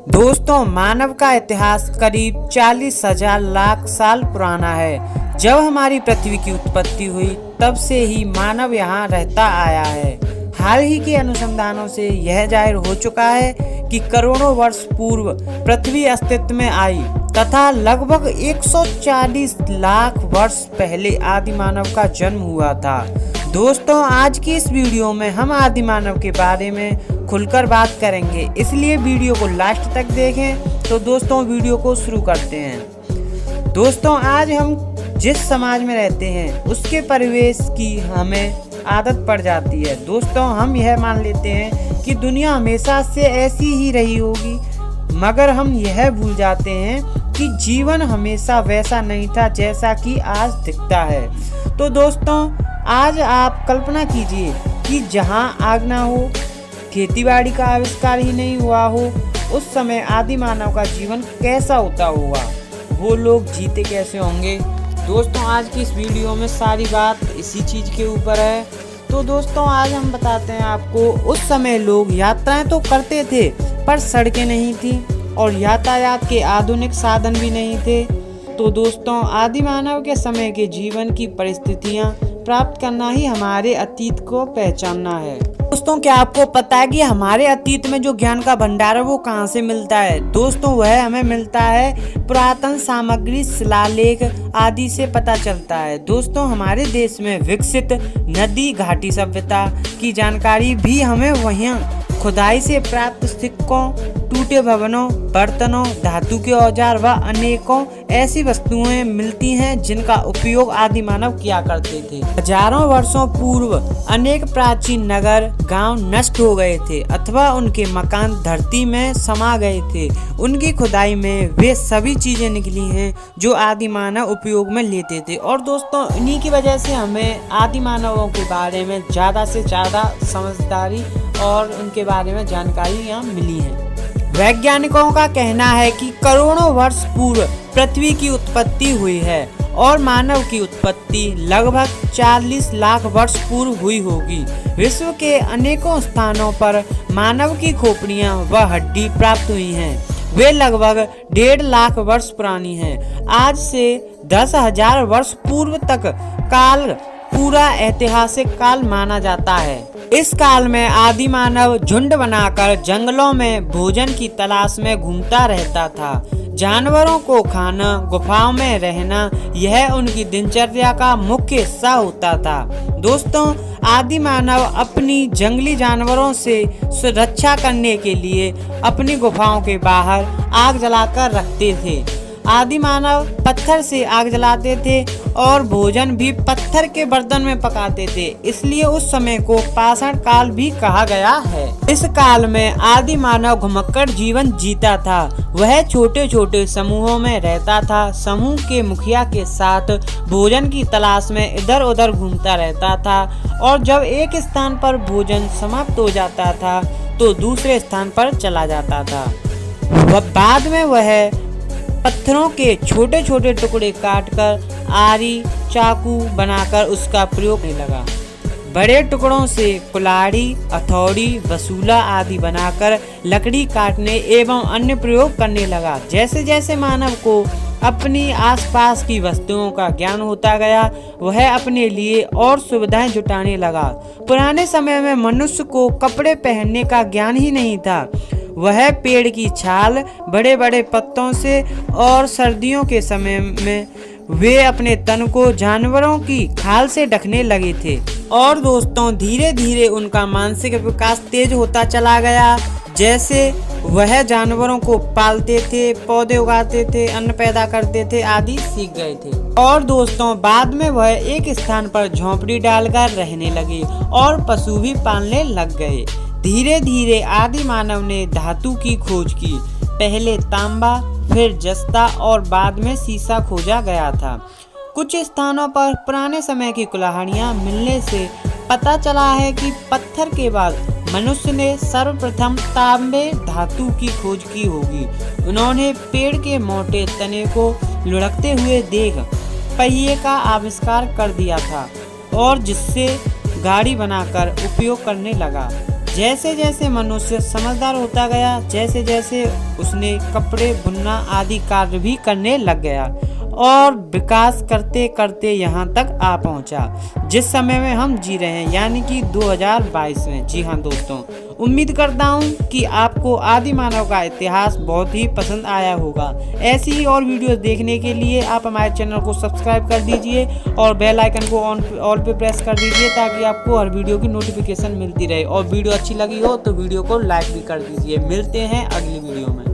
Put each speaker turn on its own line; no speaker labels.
दोस्तों, मानव का इतिहास करीब 40,000 लाख साल पुराना है। जब हमारी पृथ्वी की उत्पत्ति हुई तब से ही मानव यहाँ रहता आया है। हाल ही के अनुसंधानों से यह जाहिर हो चुका है कि करोड़ों वर्ष पूर्व पृथ्वी अस्तित्व में आई तथा लगभग 140 लाख वर्ष पहले आदि मानव का जन्म हुआ था। दोस्तों, आज की इस वीडियो में हम आदि मानव के बारे में खुलकर बात करेंगे, इसलिए वीडियो को लास्ट तक देखें। तो दोस्तों, वीडियो को शुरू करते हैं। दोस्तों, आज हम जिस समाज में रहते हैं उसके परिवेश की हमें आदत पड़ जाती है। दोस्तों, हम यह मान लेते हैं कि दुनिया हमेशा से ऐसी ही रही होगी, मगर हम यह भूल जाते हैं कि जीवन हमेशा वैसा नहीं था जैसा कि आज दिखता है। तो दोस्तों, आज आप कल्पना कीजिए कि जहां आग ना हो, खेतीबाड़ी का आविष्कार ही नहीं हुआ हो, उस समय आदि मानव का जीवन कैसा होता होगा, वो लोग जीते कैसे होंगे। दोस्तों, आज की इस वीडियो में सारी बात इसी चीज़ के ऊपर है। तो दोस्तों, आज हम बताते हैं आपको, उस समय लोग यात्राएं तो करते थे पर सड़कें नहीं थी और यातायात के आधुनिक साधन भी नहीं थे। तो दोस्तों, आदि मानव के समय के जीवन की परिस्थितियां प्राप्त करना ही हमारे अतीत को पहचानना है। दोस्तों, क्या आपको पता है कि हमारे अतीत में जो ज्ञान का भंडार है वो कहाँ से मिलता है? दोस्तों, वह हमें मिलता है पुरातन सामग्री, शिलालेख आदि से पता चलता है। दोस्तों, हमारे देश में विकसित नदी घाटी सभ्यता की जानकारी भी हमें वहीं खुदाई से प्राप्त सिक्कों, टूटे भवनों, बर्तनों, धातु के औजार व अनेकों ऐसी वस्तुएं मिलती हैं जिनका उपयोग आदि मानव किया करते थे। हजारों वर्षों पूर्व अनेक प्राचीन नगर गांव नष्ट हो गए थे अथवा उनके मकान धरती में समा गए थे। उनकी खुदाई में वे सभी चीजें निकली हैं जो आदि मानव उपयोग में लेते थे। और दोस्तों, इन्हीं की वजह से हमें आदि मानवों के बारे में ज़्यादा से ज़्यादा समझदारी और उनके बारे में जानकारी यहाँ मिली है। वैज्ञानिकों का कहना है कि करोड़ों वर्ष पूर्व पृथ्वी की उत्पत्ति हुई है और मानव की उत्पत्ति लगभग 40 लाख वर्ष पूर्व हुई होगी। विश्व के अनेकों स्थानों पर मानव की खोपड़ियां व हड्डी प्राप्त हुई हैं। वे लगभग 1.5 लाख वर्ष पुरानी हैं। आज से 10,000 वर्ष पूर्व तक काल पूरा ऐतिहासिक काल माना जाता है। इस काल में आदि मानव झुंड बनाकर जंगलों में भोजन की तलाश में घूमता रहता था। जानवरों को खाना, गुफाओं में रहना, यह उनकी दिनचर्या का मुख्य हिस्सा होता था। दोस्तों, आदि मानव अपनी जंगली जानवरों से सुरक्षा करने के लिए अपनी गुफाओं के बाहर आग जलाकर रखते थे। आदि मानव पत्थर से आग जलाते थे और भोजन भी पत्थर के बर्तन में पकाते थे, इसलिए उस समय को पाषाण काल भी कहा गया है। इस काल में आदि मानव घुमक्कड़ जीवन जीता था। वह छोटे छोटे समूहों में रहता था। समूह के मुखिया के साथ भोजन की तलाश में इधर उधर घूमता रहता था और जब एक स्थान पर भोजन समाप्त हो जाता था तो दूसरे स्थान पर चला जाता था। बाद में वह पत्थरों के छोटे छोटे टुकड़े काटकर आरी, चाकू बनाकर उसका प्रयोग करने लगा। बड़े टुकड़ों से कुल्हाड़ी, हथौड़ी, वसूला आदि बनाकर लकड़ी काटने एवं अन्य प्रयोग करने लगा। जैसे जैसे मानव को अपनी आसपास की वस्तुओं का ज्ञान होता गया, वह अपने लिए और सुविधाएं जुटाने लगा। पुराने समय में मनुष्य को कपड़े पहनने का ज्ञान ही नहीं था। वह पेड़ की छाल, बड़े बड़े पत्तों से और सर्दियों के समय में वे अपने तन को जानवरों की खाल से ढकने लगे थे। और दोस्तों, धीरे धीरे उनका मानसिक विकास तेज होता चला गया। जैसे वह जानवरों को पालते थे, पौधे उगाते थे, अन्न पैदा करते थे आदि सीख गए थे। और दोस्तों, बाद में वह एक स्थान पर झोंपड़ी डालकर रहने लगे और पशु भी पालने लग गए। धीरे धीरे आदि मानव ने धातु की खोज की। पहले तांबा, फिर जस्ता और बाद में सीसा खोजा गया था। कुछ स्थानों पर पुराने समय की कुल्हाड़ियां मिलने से पता चला है कि पत्थर के बाद मनुष्य ने सर्वप्रथम तांबे धातु की खोज की होगी। उन्होंने पेड़ के मोटे तने को लुढ़कते हुए देख पहिए का आविष्कार कर दिया था और जिससे गाड़ी बनाकर उपयोग करने लगा। जैसे जैसे मनुष्य समझदार होता गया, जैसे जैसे उसने कपड़े बुनना आदि कार्य भी करने लग गया और विकास करते करते यहाँ तक आ पहुँचा जिस समय में हम जी रहे हैं, यानी कि 2022 में। जी हाँ दोस्तों, उम्मीद करता हूँ कि आपको आदि मानव का इतिहास बहुत ही पसंद आया होगा। ऐसी ही और वीडियोस देखने के लिए आप हमारे चैनल को सब्सक्राइब कर दीजिए और बेल आइकन को ऑल पे प्रेस कर दीजिए ताकि आपको हर वीडियो की नोटिफिकेशन मिलती रहे। और वीडियो अच्छी लगी हो तो वीडियो को लाइक भी कर दीजिए। मिलते हैं अगली वीडियो में।